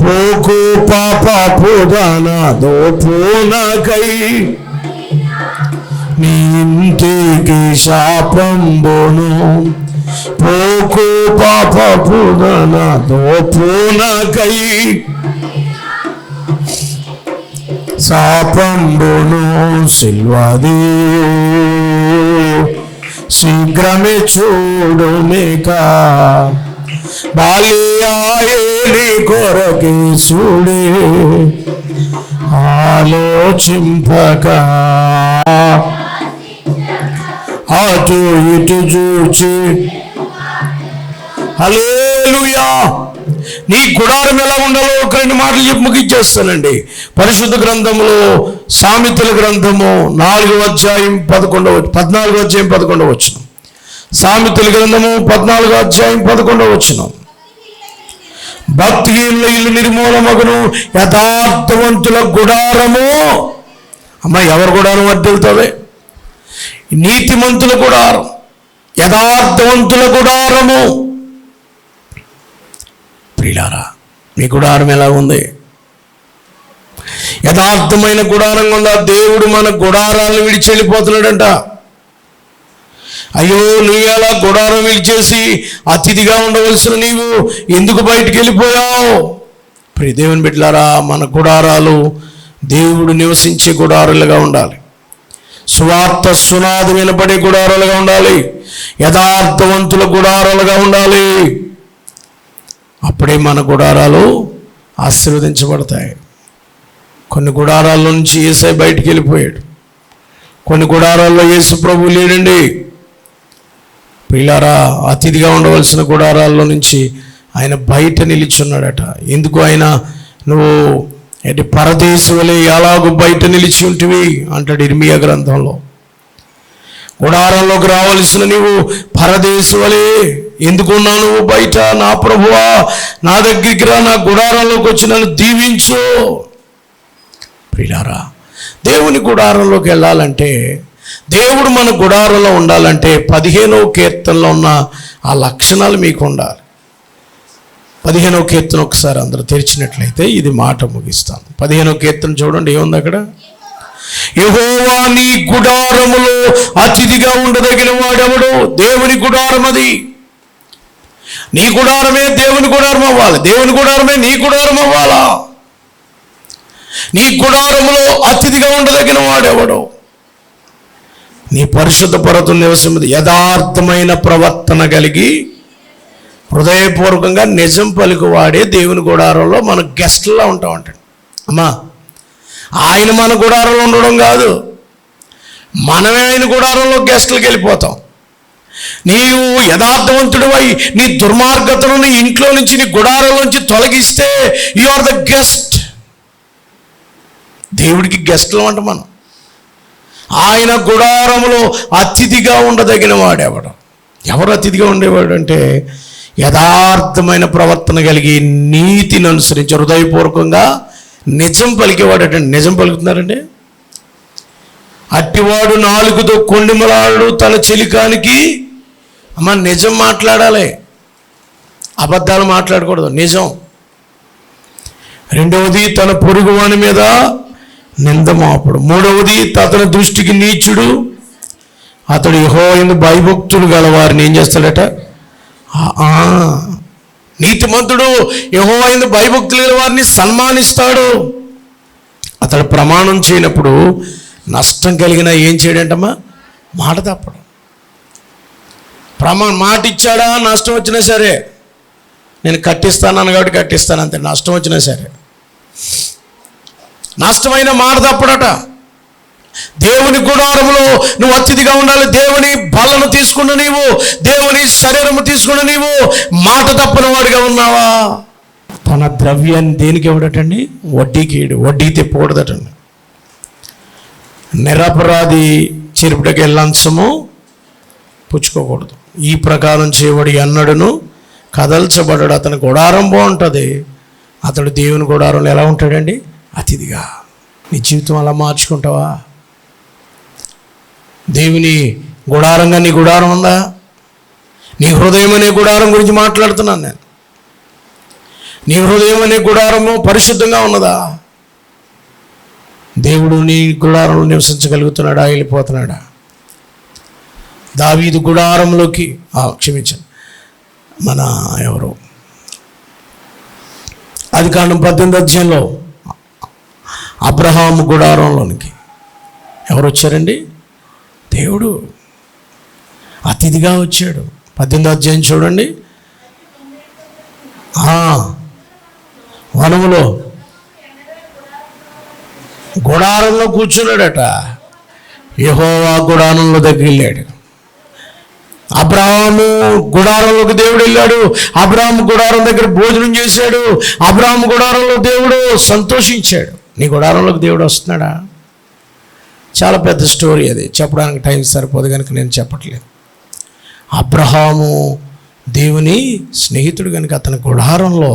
పోకు పాప పుదన దోపునకై నీ ఇంటికి శాపంబును, పోకు పాప పుదన దోపునకై శాపంబును సిల్వది శీఘ్రమే చూడునిక బాల్యాయేని కొరకి చూడే ఆలోచింపక అటు ఇటు చూచి. హల్లెలూయా. నీ గుడారం ఎలా ఉండాలో ఒక 2 మాటలు చెప్పి ముగించేస్తానండి. పరిశుద్ధ గ్రంథంలో సామెతల గ్రంథము 14వ అధ్యాయం 11వ వచనం. సామెతల గ్రంథము 14వ అధ్యాయం 11వ వచనం. భక్తిహీనుల ఇల్లు నిర్మూలమగును, యథార్థవంతుల గుడారము. అమ్మ, ఎవరి గుడారం వర్ధిల్లుతుంది? నీతిమంతుల గుడారం, యథార్థవంతుల గుడారము. ప్రియులారా, మీ గుడారం ఎలా ఉంది? యథార్థమైన గుడారంగా ఉందా? దేవుడు మన గుడారాలను విడిచి వెళ్ళిపోతున్నాడంట. అయ్యో, నువ్వు ఎలా గుడారం విడిచేసి అతిథిగా ఉండవలసిన నీవు ఎందుకు బయటికి వెళ్ళిపోయావు? ప్రియ దేవుని బిడ్డలారా, మన గుడారాలు దేవుడు నివసించే గుడారాలుగా ఉండాలి. సువార్త సునాది వినపడే గుడారాలుగా ఉండాలి. యథార్థవంతుల గుడారాలుగా ఉండాలి. అప్పుడే మన గుడారాలు ఆశీర్వదించబడతాయి. కొన్ని గుడారాల నుంచి యేసయ్య బయటికి వెళ్ళిపోయాడు. కొన్ని గుడారాల్లో యేసు ప్రభువు లేడండి. ప్రియులారా, అతిథిగా ఉండవలసిన గుడారాల్లో నుంచి ఆయన బయట నిలిచున్నాడట. ఎందుకు? ఆయన నువ్వు పరదేశి వలె ఎలాగూ బయట నిలిచి ఉంటివి అంటాడు ఇర్మియా గ్రంథంలో. గుడారంలోకి రావాల్సిన నీవు పరదేశి వలె ఎందుకున్నావు నువ్వు బయట? నా ప్రభువా, నా దగ్గరికి రా, నా గుడారంలోకి వచ్చి నన్ను దీవించు. ప్రియులారా, దేవుని గుడారంలోకి వెళ్ళాలంటే, దేవుడు మన గుడారంలో ఉండాలంటే 15వ కీర్తనలో ఉన్న ఆ లక్షణాలు మీకు ఉండాలి. 15వ కీర్తన ఒకసారి అందరూ తెరిచినట్లయితే ఇది మాట ముగిస్తాను. 15వ కీర్తన చూడండి, ఏముంది అక్కడ? యెహోవా నీ గుడారములో అతిథిగా ఉండదగిన వాడెవడు? దేవుని గుడారం అది. నీ గుడారమే దేవుని గుడారం అవ్వాలి. దేవుని గుడారమే నీ గుడారం అవ్వాలా? నీ గుడారములో అతిథిగా ఉండదగిన వాడెవడు? నీ పరిశుద్ధ పర్వతం నివసముది. యథార్థమైన ప్రవర్తన కలిగి హృదయపూర్వకంగా నిజం పలుకువాడే దేవుని గుడారంలో మన గెస్ట్లా ఉంటాం అంటాడు. అమ్మా, ఆయన మన గుడారంలో ఉండడం కాదు, మనమే ఆయన గుడారంలో గెస్ట్లకు వెళ్ళిపోతాం. నీవు యథార్థవంతుడివై నీ దుర్మార్గతను నీ ఇంట్లో నుంచి, నీ గుడారంలో నుంచి తొలగిస్తే యు ఆర్ ద గెస్ట్. దేవుడికి గెస్ట్లు అంట మనం. ఆయన గుడారములో అతిథిగా ఉండదగిన వాడెవడు? ఎవరు అతిథిగా ఉండేవాడు అంటే, యథార్థమైన ప్రవర్తన కలిగి నీతిని అనుసరించి హృదయపూర్వకంగా నిజం పలికేవాడట. నిజం పలుకుతున్నారండి. అట్టివాడు నాలుగుతో కొండిమలాడు తన చెలికానికి. అమ్మ, నిజం మాట్లాడాలి, అబద్ధాలు మాట్లాడకూడదు, నిజం. రెండవది, తన పొరుగువాని మీద నిందమాపుడు. మూడవది, అతని దృష్టికి నీచుడు. అతడు యెహోవాయందు భయభక్తులు గలవారిని ఏం చేస్తాడట? నీతిమంతుడు యెహోవాయందు భయభక్తులు గలవారిని సన్మానిస్తాడు. అతడు ప్రమాణం చేయనప్పుడు నష్టం కలిగినా ఏం చేయడంటమ్మా? మాట తప్పడు. మాట ఇచ్చాడా, నష్టం వచ్చినా సరే నేను కట్టిస్తాను కాబట్టి కట్టిస్తాను అంతే, నష్టం వచ్చినా సరే. నష్టమైన మాట తప్పడట. దేవుని గుడారములో నువ్వు అతిథిగా ఉండాలి. దేవుని బలను తీసుకున్న నీవు, దేవుని శరీరము తీసుకున్న నీవు మాట తప్పని వాడిగా ఉన్నావా? తన ద్రవ్యాన్ని దేనికి ఇవ్వడటండి? వడ్డీకి ఇడు. వడ్డీ తిప్పకూడదటండి. నిరపరాధి చెరుపుటకి లంచము పుచ్చుకోకూడదు. ఈ ప్రకారం చేయబడి అన్నడును కదల్చబడ్డాడు. అతని గుడారం బాగుంటుంది. అతడు దేవుని గుడారంలో ఎలా ఉంటాడండి? అతిథిగా. నీ జీవితం అలా మార్చుకుంటావా? దేవుని గుడారంగా నీ గుడారం ఉందా? నీ హృదయం అనే గుడారం గురించి మాట్లాడుతున్నాను నేను. నీ హృదయం అనే గుడారము పరిశుద్ధంగా ఉన్నదా? దేవుడు నీ గుడారంలో నివసించగలుగుతున్నాడా? వెళ్ళిపోతున్నాడా? దావీదు గుడారంలోకి క్షమించండి, మన ఎవరు ఆదికాండం 18వ అధ్యాయంలో అబ్రహాము గుడారంలోనికి ఎవరు వచ్చారండి? దేవుడు అతిథిగా వచ్చాడు. 18వ అధ్యాయం చూడండి. వనములో గుడారంలో కూర్చున్నాడట. యెహోవా గుడారంలో దగ్గర వెళ్ళాడు. అబ్రహాము గుడారంలోకి దేవుడు వెళ్ళాడు. అబ్రహాము గుడారం దగ్గర భోజనం చేశాడు. అబ్రహాము గుడారంలో దేవుడు సంతోషించాడు. నీ గుడారంలోకి దేవుడు వస్తున్నాడా? చాలా పెద్ద స్టోరీ అది, చెప్పడానికి టైం సరిపోదు కనుక నేను చెప్పట్లేదు. అబ్రహాము దేవుని స్నేహితుడు కనుక అతని గుడారంలో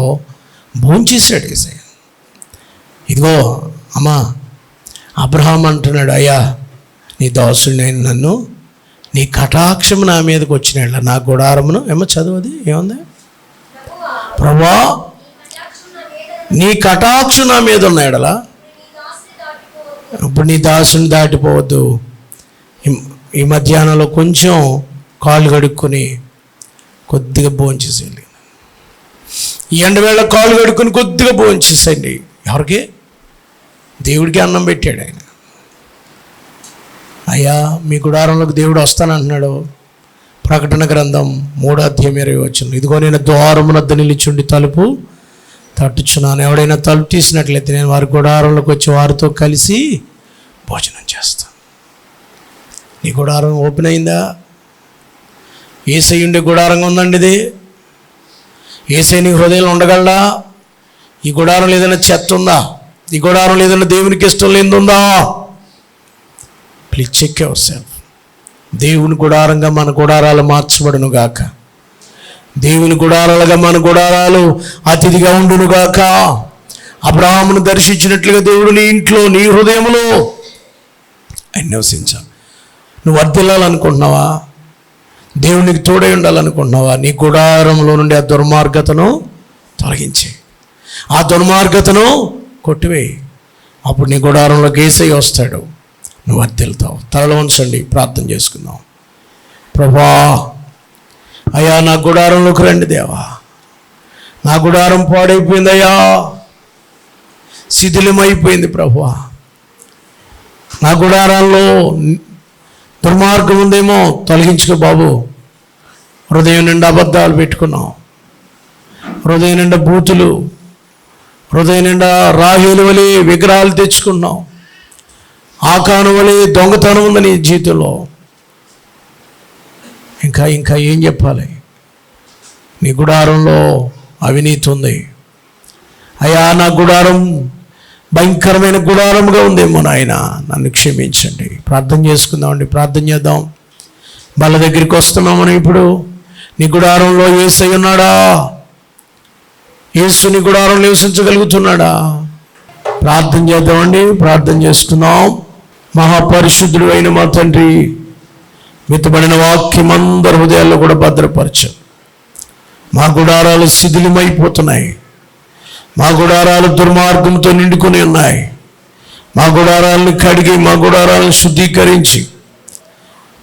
భోంచేశాడు. ఇదిగో అమ్మా, అబ్రహాం అంటున్నాడు, అయ్యా నీ దాసుడిని నన్ను నీ కటాక్షం నా మీదకి వచ్చినాడు, నా గుడారమును ఏమో చదువుది ఏముంది? ప్రభువా నీ కటాక్షం నా మీద ఉన్నాడలా, ఇప్పుడు నీ దాసుని దాటిపోవద్దు. ఈ మధ్యాహ్నంలో కొంచెం కాళ్ళు కడుక్కొని కొద్దిగా భోంచేసేయండి. ఈ ఎండవేళ కాళ్ళు కడుక్కొని కొద్దిగా భోంచేసేయండి. ఎవరికి? దేవుడికి అన్నం పెట్టాడు ఆయన. అయ్యా మీ గుడారంలోకి దేవుడు వస్తానంటున్నాడు. ప్రకటన గ్రంథం 3వ అధ్యాయం 20వ వచనం. ఇదిగో నేను ద్వారమునద్ద నిలిచుండి తలుపు తట్టుచున్నాను. ఎవడైనా తలుపు తీసినట్లయితే నేను వారి గుడారంలోకి వచ్చి వారితో కలిసి భోజనం చేస్తాను. నీ గుడారం ఓపెన్ అయిందా? యేసయ్య ఉండే గుడారంగా ఉందండి ఇది. యేసయ్య నీ హృదయంలో ఉండగలడా? ఈ గుడారంలో ఏదైనా చెత్త ఉందా? ఈ గుడారంలో ఏదైనా దేవునికి ఇష్టం లేనిది ఉందా? Please check yourself. దేవుని గుడారంగా మన గుడారాలు మార్చబడును గాక. దేవుని గుడారాలుగా మన గుడారాలు అతిథిగా ఉండును గాక. అబ్రహామును దర్శించినట్లుగా దేవుడు నీ ఇంట్లో నీ హృదయంలో ఆయన నివసించాలి. నువ్వు వర్ధిల్లాలనుకుంటున్నావా? దేవునికి తోడై ఉండాలనుకుంటున్నావా? నీ గుడారంలో నుండి ఆ దుర్మార్గతను తొలగించి ఆ దుర్మార్గతను కొట్టివేయి. అప్పుడు నీ గుడారంలోకి యేసయ్య వస్తాడు, నువ్వు వర్ధిల్లుతావు. తలలో ఉంచండి, ప్రార్థన చేసుకుందాం. ప్రభువా అయ్యా నా గుడారంలోకి రండి దేవా. నా గుడారం పాడైపోయిందయ్యా, శిథిలమైపోయింది ప్రభువా. నా గుడారాల్లో దుర్మార్గం ఉందేమో తొలగించుకో బాబు. హృదయం నిండా అబద్ధాలు పెట్టుకున్నాం, హృదయం నిండా బూతులు, హృదయం నిండా రాహేలు వలె విగ్రహాలు తెచ్చుకున్నాం. ఆకాను వలె దొంగతనం ఉంది నీ జీవితంలో. ఇంకా ఏం చెప్పాలి? నీ గుడారంలో అవినీతి ఉంది. అయ్యా నా గుడారం భయంకరమైన గుడారముగా ఉందేమో నాయన, నన్ను క్షమించండి. ప్రార్థన చేసుకుందామండి, ప్రార్థన చేద్దాం. బల్ల దగ్గరికి వస్తున్నాం మనం ఇప్పుడు. నీ గుడారంలో యేసయ్య ఉన్నాడా? యేసు నీ గుడారంలో నివసించగలుగుతున్నాడా? ప్రార్థన చేద్దామండి, ప్రార్థన చేసుకుందాం. మహాపరిశుద్ధుడు అయిన మా తండ్రి, మితబడిన వాక్యం అందరి హృదయాల్లో కూడా భద్రపరచు. మా గుడారాలు శిథిలమైపోతున్నాయి, మా గుడారాలు దుర్మార్గంతో నిండుకొని ఉన్నాయి. మా గుడారాలను కడిగి మా గుడారాలను శుద్ధీకరించి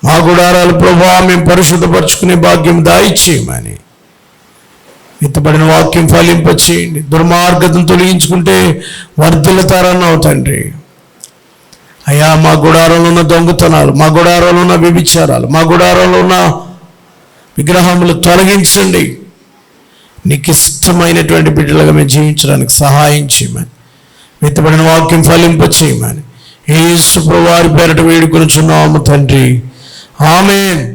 మా గుడారాలు ప్రభువా మేము పరిశుద్ధపరచుకునే భాగ్యం దాయిచ్చేయమని మితబడిన వాక్యం ఫలింపచేయండి. దుర్మార్గతను తొలగించుకుంటే వర్ధిల్లుతారన్నావు తండ్రి. అయ్యా మా గుడారంలో ఉన్న దొంగతనాలు, మా గుడారంలో ఉన్న వ్యభిచారాలు, మా గుడారంలో ఉన్న విగ్రహములు తొలగించండి. నీకు ఇష్టమైనటువంటి బిడ్డలుగా మేము జీవించడానికి సహాయం చేయమని, విత్తబడిన వాక్యం ఫలింప చేయమని యేసు ప్రభువారి పేరట వేడుకొనుచున్నాము తండ్రి. ఆమేన్.